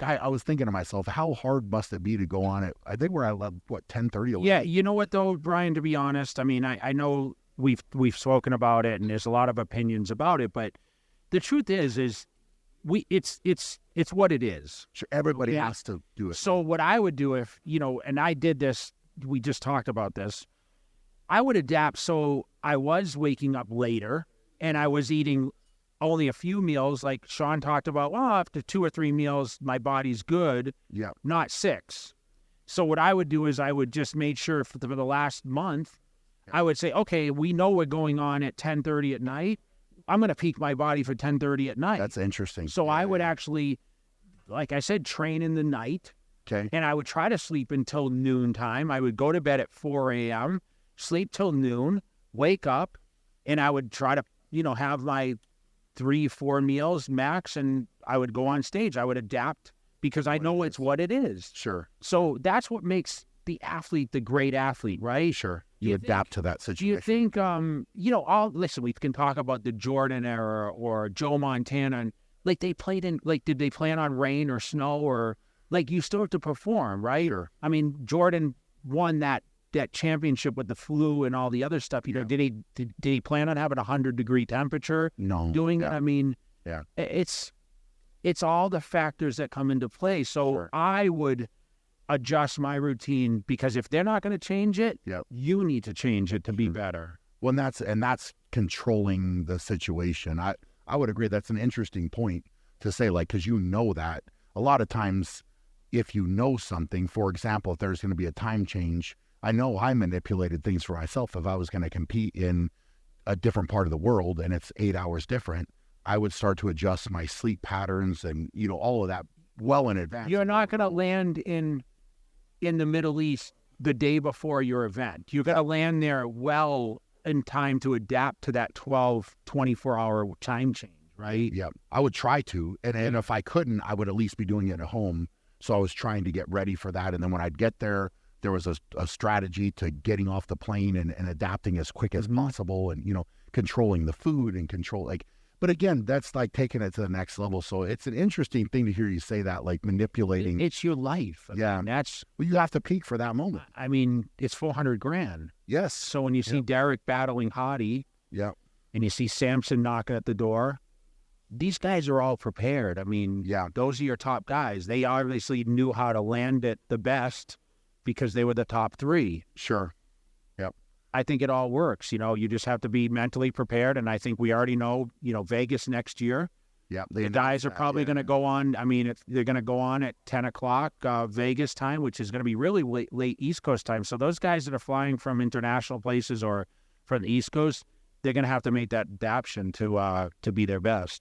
like I was thinking to myself, how hard must it be to go on it? I think we're at 10:30. Yeah, you know what though, Brian, to be honest, I mean, I know we've spoken about it and there's a lot of opinions about it, but the truth is it's what it is. Sure, everybody has to do it. So what I would do if, and I did this, we just talked about this, I would adapt. So I was waking up later and I was eating only a few meals. Like Sean talked about, well, after 2 or 3 meals, my body's good. Yeah. Not 6. So what I would do is I would just make sure for the last month, I would say, okay, we know we're going on at 10:30 at night. I'm going to peak my body for 10:30 at night. That's interesting. So I would actually, like I said, train in the night. Okay. And I would try to sleep until noon time. I would go to bed at 4 a.m., sleep till noon, wake up, and I would try to, have my 3-4 meals max, and I would go on stage. I would adapt because I know it's what it is. Sure. So that's what makes the athlete the great athlete, right? Sure. You adapt to that situation. Do you think, listen, we can talk about the Jordan era or Joe Montana, and like they played in, like, did they plan on rain or snow or, like, you still have to perform, right? Sure. I mean, Jordan won that championship with the flu and all the other stuff. Did he plan on having 100-degree temperature? No. Doing it? I mean, yeah, it's all the factors that come into play. So sure. I would adjust my routine because if they're not going to change it, you need to change it to be better. Well, that's controlling the situation. I would agree. That's an interesting point to say, like, because that a lot of times, if you know something, for example, if there's going to be a time change, I know I manipulated things for myself. If I was going to compete in a different part of the world and it's 8 hours different, I would start to adjust my sleep patterns and, all of that well in advance. You're not going to land in the Middle East the day before your event. You're going to land there well in time to adapt to that 24-hour time change, right? Yeah, I would try to. And if I couldn't, I would at least be doing it at home. So I was trying to get ready for that. And then when I'd get there, there was a strategy to getting off the plane and adapting as quick as possible and, controlling the food and but again, that's like taking it to the next level. So it's an interesting thing to hear you say that, like manipulating. It's your life. I mean, that's, well, you have to peak for that moment. I mean, it's $400,000. Yes. So when you see Derek battling Hottie, and you see Samson knocking at the door, these guys are all prepared. I mean, those are your top guys. They obviously knew how to land it the best because they were the top 3. Sure. Yep. I think it all works. You just have to be mentally prepared. And I think we already know, Vegas next year. Yeah. The guys are probably going to go on. I mean, they're going to go on at 10 o'clock Vegas time, which is going to be really late East Coast time. So those guys that are flying from international places or from the East Coast, they're going to have to make that adaptation to be their best.